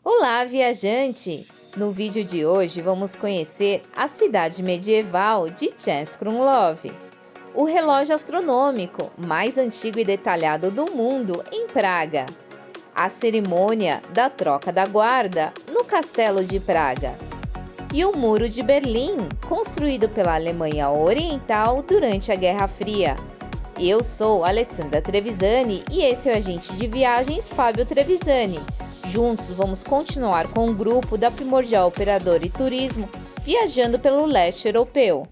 Olá, viajante! No vídeo de hoje vamos conhecer a cidade medieval de Często Krumlov, o relógio astronômico mais antigo e detalhado do mundo em Praga, a cerimônia da troca da guarda no Castelo de Praga e o Muro de Berlim, construído pela Alemanha Oriental durante a Guerra Fria. Eu sou Alessandra Trevisani e esse é o agente de viagens Fábio Trevisani. Juntos vamos continuar com o grupo da Primordial Operadora e Turismo viajando pelo leste europeu.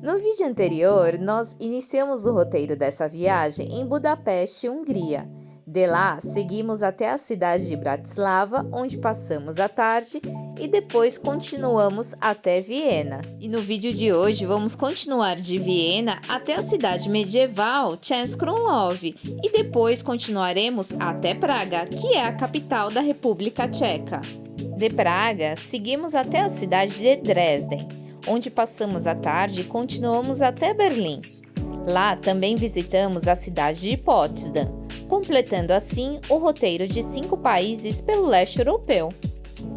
No vídeo anterior, nós iniciamos o roteiro dessa viagem em Budapeste, Hungria. De lá, seguimos até a cidade de Bratislava, onde passamos a tarde e depois continuamos até Viena. E no vídeo de hoje vamos continuar de Viena até a cidade medieval Często Krumlov e depois continuaremos até Praga, que é a capital da República Tcheca. De Praga, seguimos até a cidade de Dresden, onde passamos a tarde e continuamos até Berlim. Lá também visitamos a cidade de Potsdam, completando assim o roteiro de 5 países pelo leste europeu.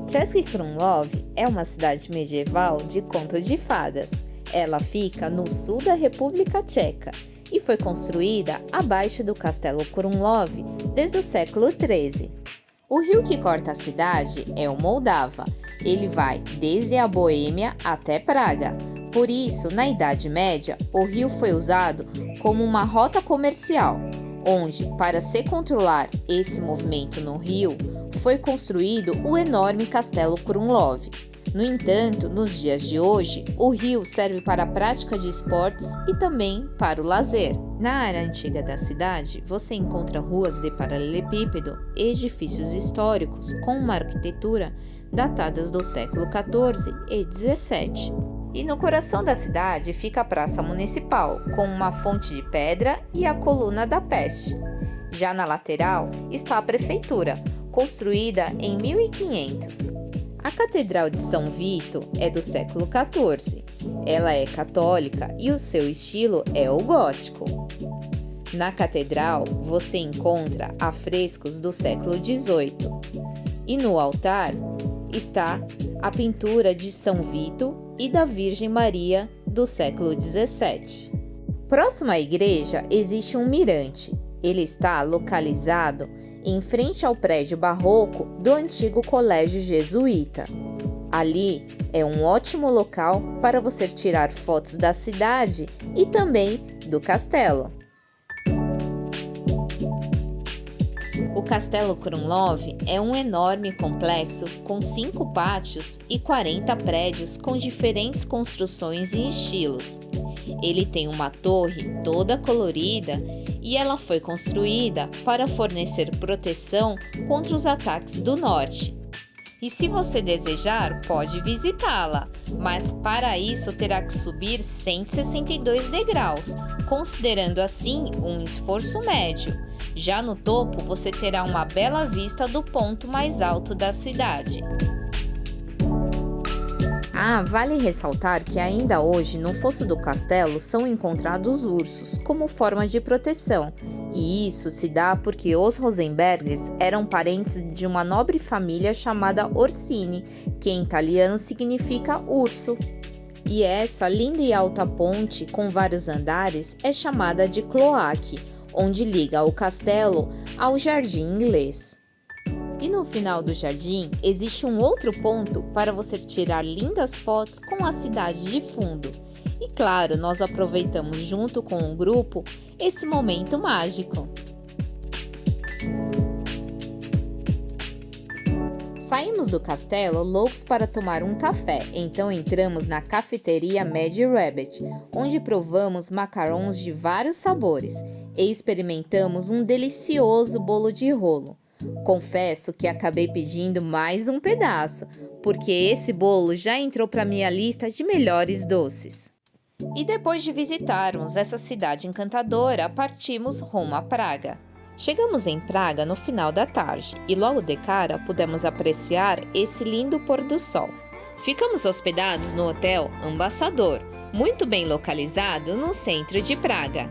Często Krumlov é uma cidade medieval de conto de fadas. Ela fica no sul da República Tcheca e foi construída abaixo do Castelo Krumlov desde o século XIII. O rio que corta a cidade é o Moldava. Ele vai desde a Boêmia até Praga. Por isso, na Idade Média, o rio foi usado como uma rota comercial, onde, para se controlar esse movimento no rio, foi construído o enorme Castelo Krumlov. No entanto, nos dias de hoje, o rio serve para a prática de esportes e também para o lazer. Na área antiga da cidade, você encontra ruas de paralelepípedo e edifícios históricos com uma arquitetura datadas do século XIV e XVII. E no coração da cidade fica a Praça Municipal, com uma fonte de pedra e a Coluna da Peste. Já na lateral está a Prefeitura, construída em 1500. A Catedral de São Vito é do século XIV. Ela é católica e o seu estilo é o gótico. Na catedral você encontra afrescos do século XVIII. E no altar está a pintura de São Vito e da Virgem Maria do século XVII. Próximo à igreja existe um mirante. Ele está localizado em frente ao prédio barroco do antigo colégio jesuíta. Ali é um ótimo local para você tirar fotos da cidade e também do castelo. O Castelo Krumlov é um enorme complexo com 5 pátios e 40 prédios com diferentes construções e estilos. Ele tem uma torre toda colorida e ela foi construída para fornecer proteção contra os ataques do norte. E se você desejar, pode visitá-la, mas para isso terá que subir 162 degraus, considerando assim um esforço médio. Já no topo, você terá uma bela vista do ponto mais alto da cidade. Vale ressaltar que ainda hoje no fosso do castelo são encontrados ursos como forma de proteção, e isso se dá porque os Rosenbergs eram parentes de uma nobre família chamada Orsini, que em italiano significa urso. E essa linda e alta ponte com vários andares é chamada de cloaque, onde liga o castelo ao jardim inglês. E no final do jardim existe um outro ponto para você tirar lindas fotos com a cidade de fundo. E claro, nós aproveitamos junto com o grupo esse momento mágico. Saímos do castelo loucos para tomar um café, então entramos na cafeteria Mad Rabbit, onde provamos macarons de vários sabores e experimentamos um delicioso bolo de rolo. Confesso que acabei pedindo mais um pedaço, porque esse bolo já entrou para minha lista de melhores doces. E depois de visitarmos essa cidade encantadora, partimos rumo a Praga. Chegamos em Praga no final da tarde e logo de cara pudemos apreciar esse lindo pôr do sol. Ficamos hospedados no Hotel Ambassador, muito bem localizado no centro de Praga.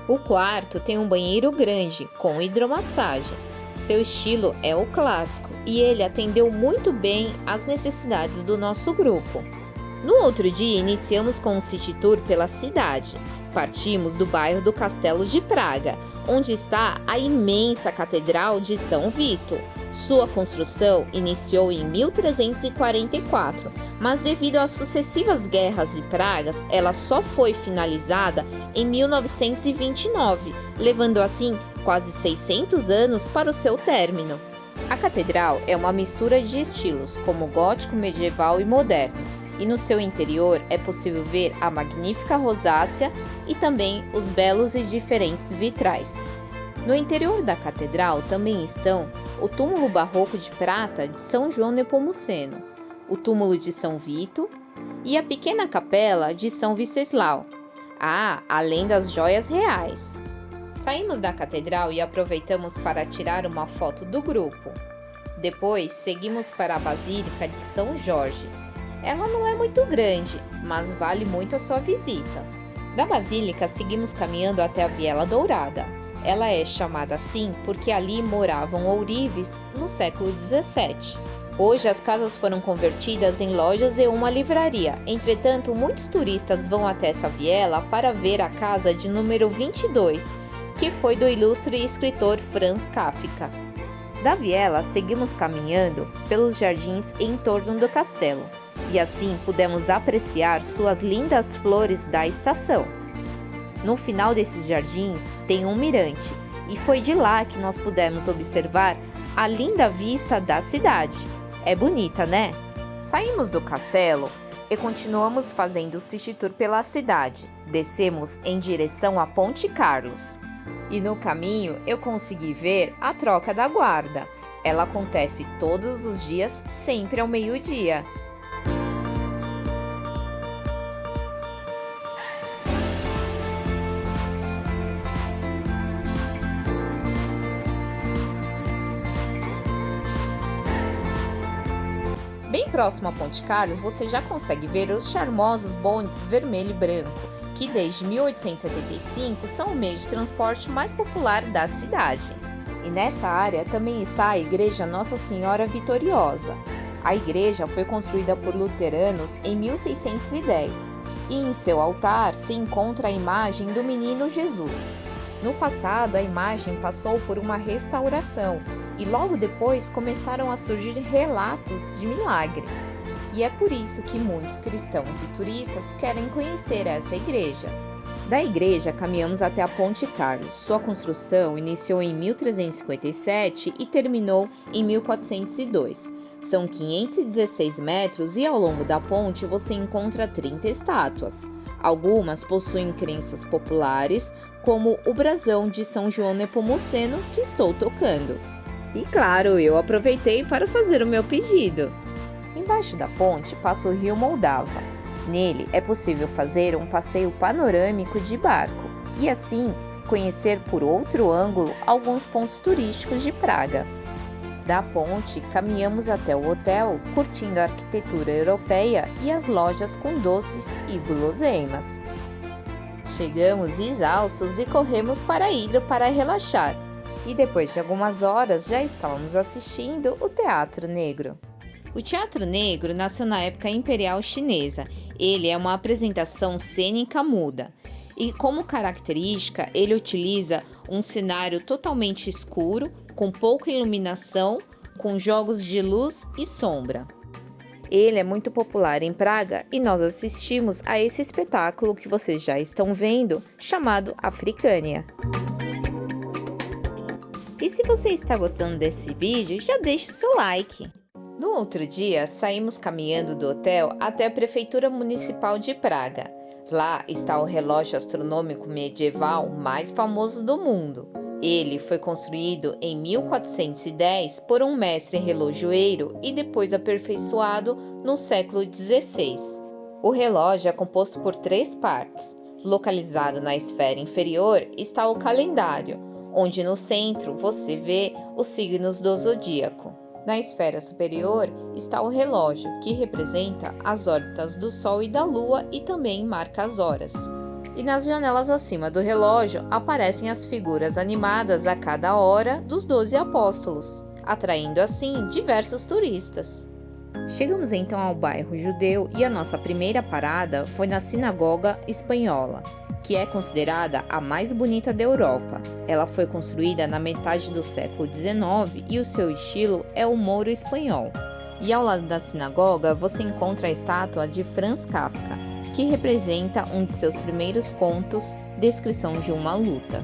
O quarto tem um banheiro grande com hidromassagem. Seu estilo é o clássico e ele atendeu muito bem às necessidades do nosso grupo. No outro dia, iniciamos com um city tour pela cidade. Partimos do bairro do Castelo de Praga, onde está a imensa Catedral de São Vito. Sua construção iniciou em 1344, mas devido às sucessivas guerras e pragas, ela só foi finalizada em 1929, levando assim quase 600 anos para o seu término. A catedral é uma mistura de estilos, como gótico, medieval e moderno, e no seu interior é possível ver a magnífica rosácea e também os belos e diferentes vitrais. No interior da catedral também estão o túmulo barroco de prata de São João Nepomuceno, o túmulo de São Vito e a pequena capela de São Venceslau, além das joias reais. Saímos da catedral e aproveitamos para tirar uma foto do grupo. Depois seguimos para a Basílica de São Jorge. Ela não é muito grande, mas vale muito a sua visita. Da Basílica seguimos caminhando até a Viela Dourada. Ela é chamada assim porque ali moravam ourives no século XVII. Hoje as casas foram convertidas em lojas e uma livraria. Entretanto, muitos turistas vão até essa viela para ver a casa de número 22, que foi do ilustre escritor Franz Kafka. Da viela seguimos caminhando pelos jardins em torno do castelo, e assim pudemos apreciar suas lindas flores da estação. No final desses jardins tem um mirante, e foi de lá que nós pudemos observar a linda vista da cidade. É bonita, né? Saímos do castelo e continuamos fazendo o city tour pela cidade. Descemos em direção à Ponte Carlos. E no caminho eu consegui ver a troca da guarda. Ela acontece todos os dias, sempre ao meio-dia. Bem próximo à Ponte Carlos, você já consegue ver os charmosos bondes vermelho e branco, que desde 1875 são o meio de transporte mais popular da cidade. E nessa área também está a Igreja Nossa Senhora Vitoriosa. A igreja foi construída por luteranos em 1610 e em seu altar se encontra a imagem do Menino Jesus. No passado, a imagem passou por uma restauração e logo depois começaram a surgir relatos de milagres. E é por isso que muitos cristãos e turistas querem conhecer essa igreja. Da igreja, caminhamos até a Ponte Carlos. Sua construção iniciou em 1357 e terminou em 1402. São 516 metros e ao longo da ponte você encontra 30 estátuas. Algumas possuem crenças populares, como o brasão de São João Nepomuceno que estou tocando. E claro, eu aproveitei para fazer o meu pedido. Embaixo da ponte passa o rio Moldava. Nele é possível fazer um passeio panorâmico de barco e assim conhecer por outro ângulo alguns pontos turísticos de Praga. Da ponte, caminhamos até o hotel, curtindo a arquitetura europeia e as lojas com doces e guloseimas. Chegamos exaustos e corremos para a ilha para relaxar. E depois de algumas horas já estávamos assistindo o Teatro Negro. O Teatro Negro nasceu na época imperial chinesa. Ele é uma apresentação cênica muda. E como característica, ele utiliza um cenário totalmente escuro, com pouca iluminação, com jogos de luz e sombra. Ele é muito popular em Praga e nós assistimos a esse espetáculo que vocês já estão vendo, chamado Africânia. E se você está gostando desse vídeo, já deixe o seu like. No outro dia, saímos caminhando do hotel até a Prefeitura Municipal de Praga. Lá está o relógio astronômico medieval mais famoso do mundo. Ele foi construído em 1410 por um mestre relojoeiro e depois aperfeiçoado no século XVI. O relógio é composto por 3 partes. Localizado na esfera inferior está o calendário, onde no centro você vê os signos do zodíaco. Na esfera superior está o relógio, que representa as órbitas do Sol e da Lua e também marca as horas. E nas janelas acima do relógio aparecem as figuras animadas a cada hora dos 12 apóstolos, atraindo assim diversos turistas. Chegamos então ao bairro judeu e a nossa primeira parada foi na Sinagoga Espanhola, que é considerada a mais bonita da Europa. Ela foi construída na metade do século XIX e o seu estilo é o mouro espanhol. E ao lado da sinagoga você encontra a estátua de Franz Kafka, que representa um de seus primeiros contos, Descrição de uma Luta.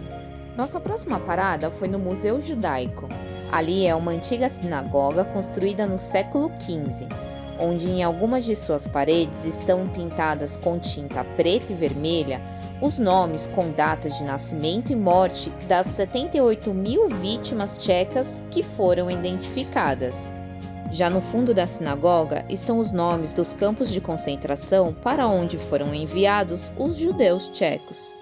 Nossa próxima parada foi no Museu Judaico. Ali é uma antiga sinagoga construída no século XV, onde em algumas de suas paredes estão pintadas com tinta preta e vermelha os nomes com datas de nascimento e morte das 78 mil vítimas tchecas que foram identificadas. Já no fundo da sinagoga estão os nomes dos campos de concentração para onde foram enviados os judeus tchecos.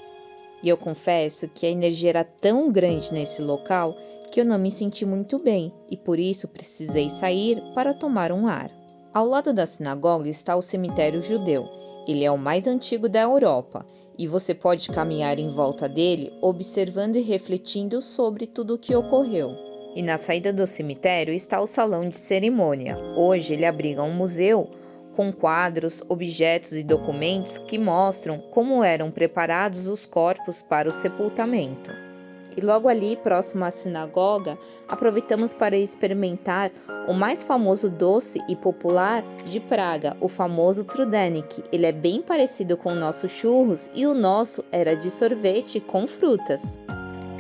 E eu confesso que a energia era tão grande nesse local que eu não me senti muito bem e por isso precisei sair para tomar um ar. Ao lado da sinagoga está o cemitério judeu. Ele é o mais antigo da Europa e você pode caminhar em volta dele observando e refletindo sobre tudo o que ocorreu. E na saída do cemitério está o salão de cerimônia. Hoje ele abriga um museu com quadros, objetos e documentos que mostram como eram preparados os corpos para o sepultamento. E logo ali, próximo à sinagoga, aproveitamos para experimentar o mais famoso doce e popular de Praga, o famoso Trudenik. Ele é bem parecido com o nosso churros e o nosso era de sorvete com frutas.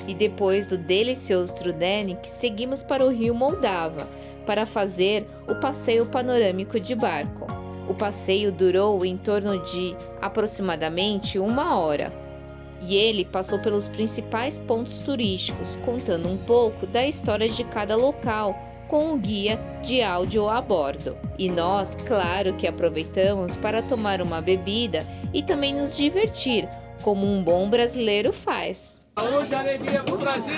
E depois do delicioso Trudenik, seguimos para o rio Moldava para fazer o passeio panorâmico de barco. O passeio durou em torno de aproximadamente 1 hora. E ele passou pelos principais pontos turísticos, contando um pouco da história de cada local, com um guia de áudio a bordo. E nós, claro que aproveitamos para tomar uma bebida e também nos divertir, como um bom brasileiro faz. Saúde e alegria pro Brasil!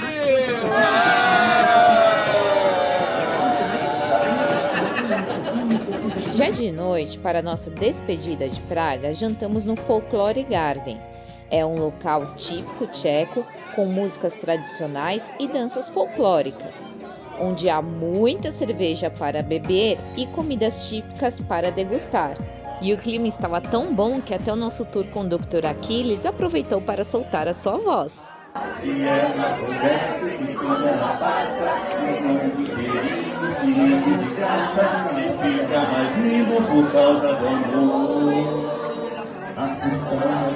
Já de noite, para nossa despedida de Praga, jantamos no Folklore Garden. É um local típico tcheco, com músicas tradicionais e danças folclóricas, onde há muita cerveja para beber e comidas típicas para degustar. E o clima estava tão bom que até o nosso tour conductor Aquiles aproveitou para soltar a sua voz. E ela acontece que quando ela passa, de graça, e fica mais lindo por causa do amor. A custa do amor.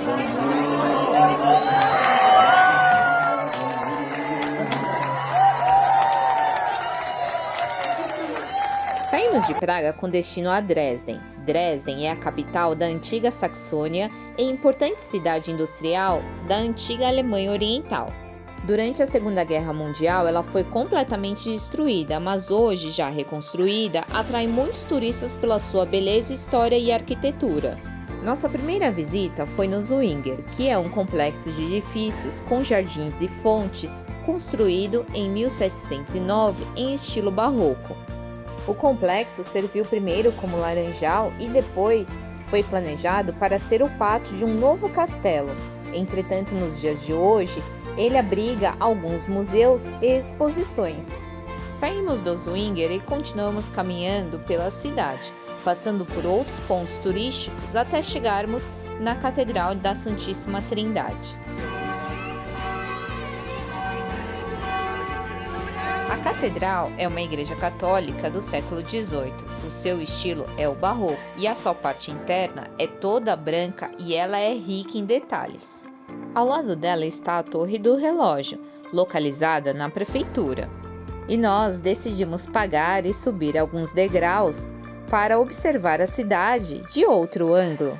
Saímos de Praga com destino a Dresden. Dresden é a capital da antiga Saxônia e importante cidade industrial da antiga Alemanha Oriental. Durante a Segunda Guerra Mundial, ela foi completamente destruída, mas hoje, já reconstruída, atrai muitos turistas pela sua beleza, história e arquitetura. Nossa primeira visita foi no Zwinger, que é um complexo de edifícios com jardins e fontes, construído em 1709 em estilo barroco. O complexo serviu primeiro como laranjal e depois foi planejado para ser o pátio de um novo castelo. Entretanto, nos dias de hoje, ele abriga alguns museus e exposições. Saímos do Zwinger e continuamos caminhando pela cidade, passando por outros pontos turísticos até chegarmos na Catedral da Santíssima Trindade. A catedral é uma igreja católica do século XVIII. O seu estilo é o barroco e a sua parte interna é toda branca e ela é rica em detalhes. Ao lado dela está a Torre do Relógio, localizada na prefeitura. E nós decidimos pagar e subir alguns degraus para observar a cidade de outro ângulo.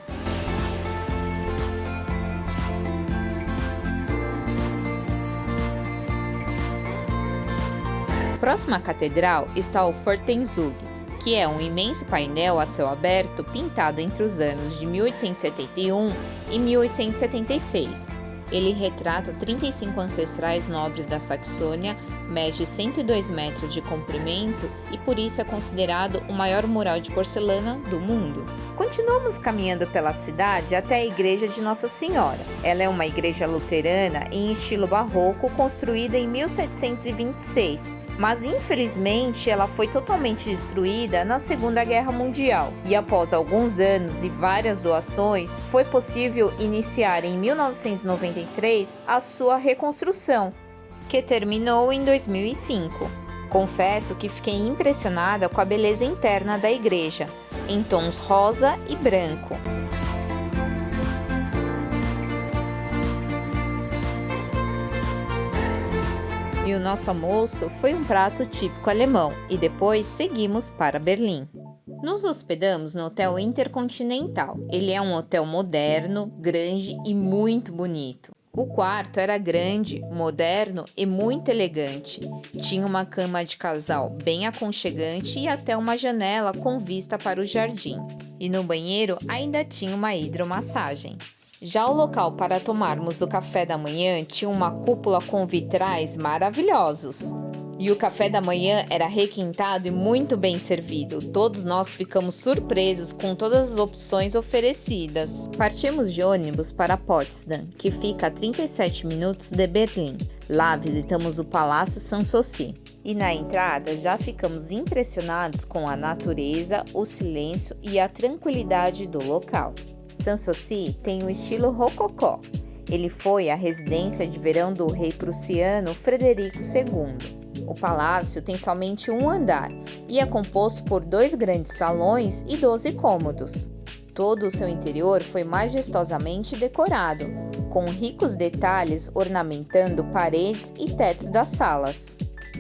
Próxima à catedral está o Fortenzug, que é um imenso painel a céu aberto pintado entre os anos de 1871 e 1876. Ele retrata 35 ancestrais nobres da Saxônia, Mede 102 metros de comprimento e por isso é considerado o maior mural de porcelana do mundo. Continuamos caminhando pela cidade até a igreja de Nossa Senhora. Ela é uma igreja luterana em estilo barroco construída em 1726. Mas infelizmente ela foi totalmente destruída na Segunda Guerra Mundial e após alguns anos e várias doações, foi possível iniciar em 1993 a sua reconstrução, que terminou em 2005. Confesso que fiquei impressionada com a beleza interna da igreja, em tons rosa e branco. E o nosso almoço foi um prato típico alemão e depois seguimos para Berlim. Nos hospedamos no Hotel Intercontinental. Ele é um hotel moderno, grande e muito bonito. O quarto era grande, moderno e muito elegante. Tinha uma cama de casal bem aconchegante e até uma janela com vista para o jardim. E no banheiro ainda tinha uma hidromassagem. Já o local para tomarmos o café da manhã tinha uma cúpula com vitrais maravilhosos. E o café da manhã era requintado e muito bem servido. Todos nós ficamos surpresos com todas as opções oferecidas. Partimos de ônibus para Potsdam, que fica a 37 minutos de Berlim. Lá visitamos o Palácio Sanssouci. E na entrada já ficamos impressionados com a natureza, o silêncio e a tranquilidade do local. Sanssouci tem o estilo rococó. Ele foi a residência de verão do rei prussiano Frederico II. O palácio tem somente um andar e é composto por 2 grandes salões e 12 cômodos. Todo o seu interior foi majestosamente decorado, com ricos detalhes ornamentando paredes e tetos das salas.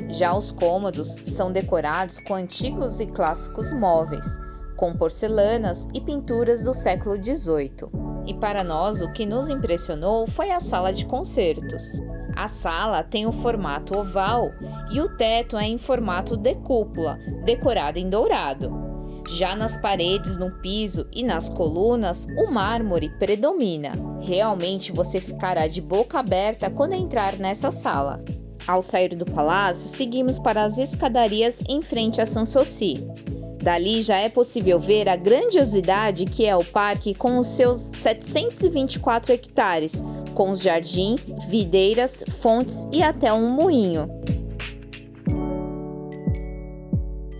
Já os cômodos são decorados com antigos e clássicos móveis, com porcelanas e pinturas do século XVIII. E para nós, o que nos impressionou foi a sala de concertos. A sala tem o formato oval e o teto é em formato de cúpula, decorado em dourado. Já nas paredes, no piso e nas colunas, o mármore predomina. Realmente você ficará de boca aberta quando entrar nessa sala. Ao sair do palácio, seguimos para as escadarias em frente a Sanssouci. Dali já é possível ver a grandiosidade que é o parque com os seus 724 hectares, com os jardins, videiras, fontes e até um moinho.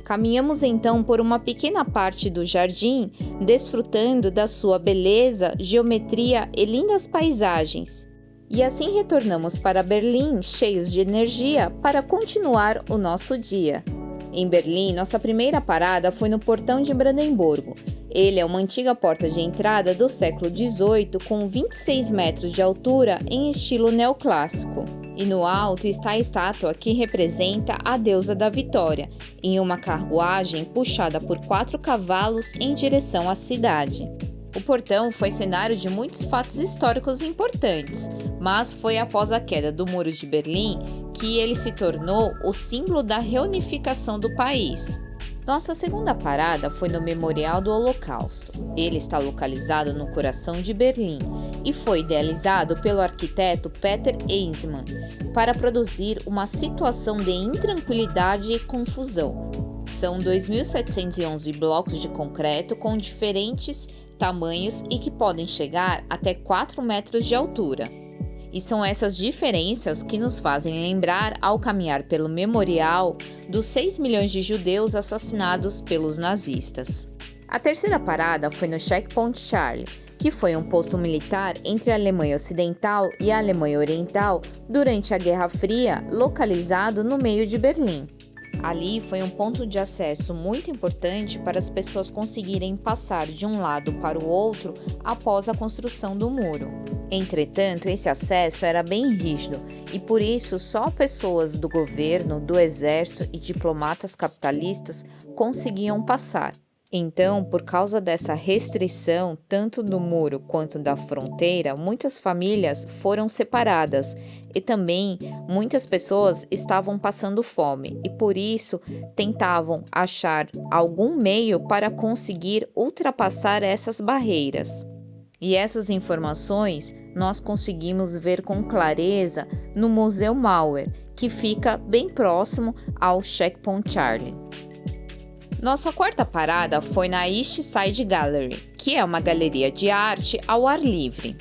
Caminhamos então por uma pequena parte do jardim, desfrutando da sua beleza, geometria e lindas paisagens. E assim retornamos para Berlim cheios de energia para continuar o nosso dia. Em Berlim, nossa primeira parada foi no Portão de Brandemburgo. Ele é uma antiga porta de entrada do século XVIII com 26 metros de altura em estilo neoclássico. E no alto está a estátua que representa a deusa da vitória, em uma carruagem puxada por 4 cavalos em direção à cidade. O portão foi cenário de muitos fatos históricos importantes, mas foi após a queda do Muro de Berlim que ele se tornou o símbolo da reunificação do país. Nossa segunda parada foi no Memorial do Holocausto. Ele está localizado no coração de Berlim e foi idealizado pelo arquiteto Peter Eisenman para produzir uma situação de intranquilidade e confusão. São 2.711 blocos de concreto com diferentes tamanhos e que podem chegar até 4 metros de altura. E são essas diferenças que nos fazem lembrar, ao caminhar pelo memorial, dos 6 milhões de judeus assassinados pelos nazistas. A terceira parada foi no Checkpoint Charlie, que foi um posto militar entre a Alemanha Ocidental e a Alemanha Oriental durante a Guerra Fria, localizado no meio de Berlim. Ali foi um ponto de acesso muito importante para as pessoas conseguirem passar de um lado para o outro após a construção do muro. Entretanto, esse acesso era bem rígido e por isso só pessoas do governo, do exército e diplomatas capitalistas conseguiam passar. Então, por causa dessa restrição, tanto do muro quanto da fronteira, muitas famílias foram separadas e também muitas pessoas estavam passando fome e por isso tentavam achar algum meio para conseguir ultrapassar essas barreiras. E essas informações nós conseguimos ver com clareza no Museu Mauer, que fica bem próximo ao Checkpoint Charlie. Nossa quarta parada foi na East Side Gallery, que é uma galeria de arte ao ar livre.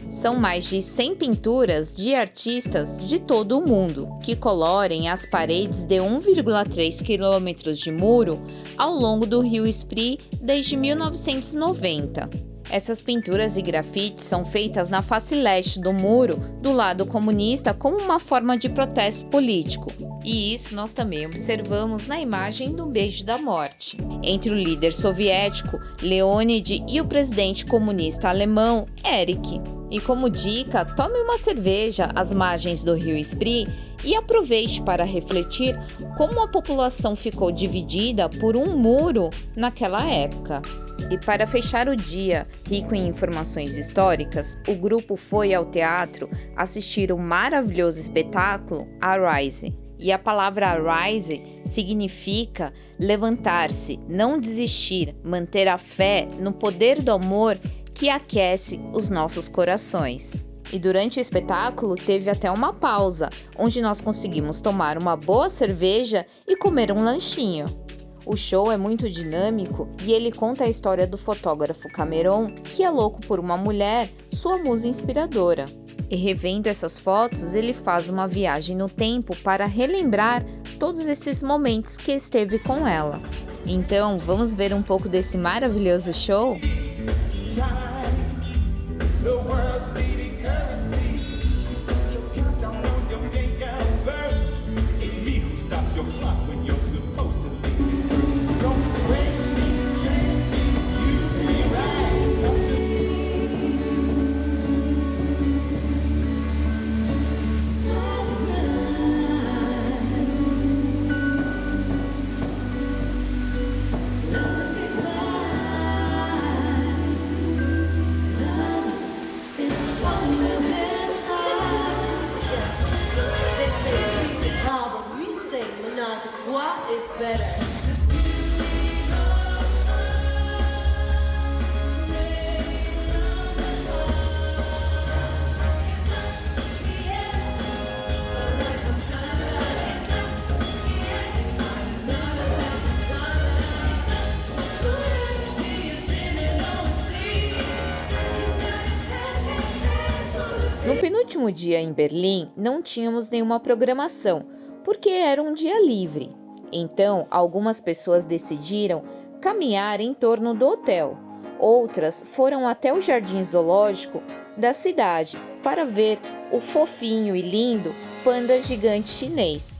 São mais de 100 pinturas de artistas de todo o mundo, que colorem as paredes de 1,3 km de muro ao longo do Rio Spree desde 1990. Essas pinturas e grafites são feitas na face leste do muro, do lado comunista, como uma forma de protesto político. E isso nós também observamos na imagem do Beijo da Morte, entre o líder soviético, Leonid, e o presidente comunista alemão, Erich. E como dica, tome uma cerveja às margens do Rio Spree e aproveite para refletir como a população ficou dividida por um muro naquela época. E para fechar o dia, rico em informações históricas, o grupo foi ao teatro assistir o maravilhoso espetáculo Arise. E a palavra Arise significa levantar-se, não desistir, manter a fé no poder do amor que aquece os nossos corações. E durante o espetáculo teve até uma pausa, onde nós conseguimos tomar uma boa cerveja e comer um lanchinho. O show é muito dinâmico e ele conta a história do fotógrafo Cameron, que é louco por uma mulher, sua musa inspiradora. E revendo essas fotos, ele faz uma viagem no tempo para relembrar todos esses momentos que esteve com ela. Então, vamos ver um pouco desse maravilhoso show? No penúltimo dia em Berlim, não tínhamos nenhuma programação, porque era um dia livre. Então, algumas pessoas decidiram caminhar em torno do hotel. Outras foram até o jardim zoológico da cidade para ver o fofinho e lindo panda gigante chinês.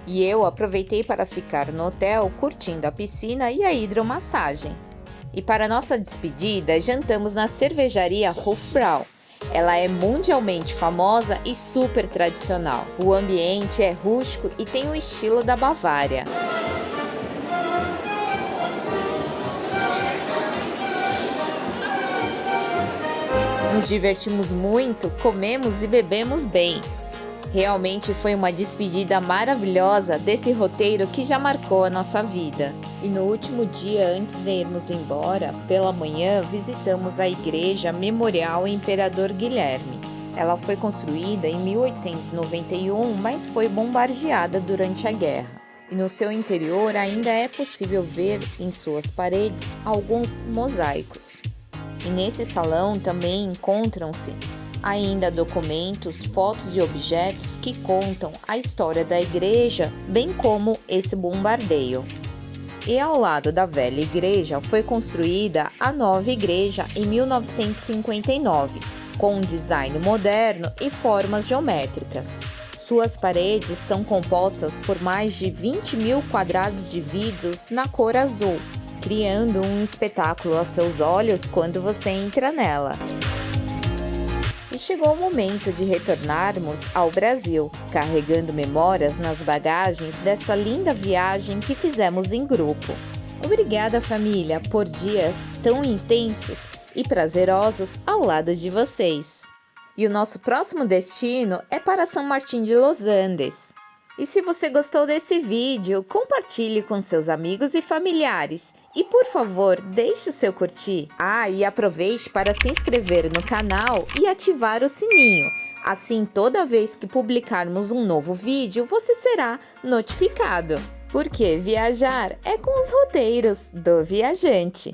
E eu aproveitei para ficar no hotel curtindo a piscina e a hidromassagem. E para nossa despedida, jantamos na cervejaria Hofbrau. Ela é mundialmente famosa e super tradicional. O ambiente é rústico e tem o estilo da Bavária. Nos divertimos muito, comemos e bebemos bem. Realmente foi uma despedida maravilhosa desse roteiro que já marcou a nossa vida. E no último dia, antes de irmos embora, pela manhã, visitamos a Igreja Memorial Imperador Guilherme. Ela foi construída em 1891, mas foi bombardeada durante a guerra. E no seu interior ainda é possível ver em suas paredes alguns mosaicos. E nesse salão também encontram-se ainda documentos, fotos de objetos que contam a história da igreja, bem como esse bombardeio. E ao lado da velha igreja foi construída a nova igreja em 1959, com um design moderno e formas geométricas. Suas paredes são compostas por mais de 20 mil quadrados de vidros na cor azul, criando um espetáculo aos seus olhos quando você entra nela. E chegou o momento de retornarmos ao Brasil, carregando memórias nas bagagens dessa linda viagem que fizemos em grupo. Obrigada, família, por dias tão intensos e prazerosos ao lado de vocês. E o nosso próximo destino é para São Martin de Los Andes. E se você gostou desse vídeo, compartilhe com seus amigos e familiares. E por favor, deixe o seu curtir. E aproveite para se inscrever no canal e ativar o sininho. Assim, toda vez que publicarmos um novo vídeo, você será notificado. Porque viajar é com os roteiros do viajante.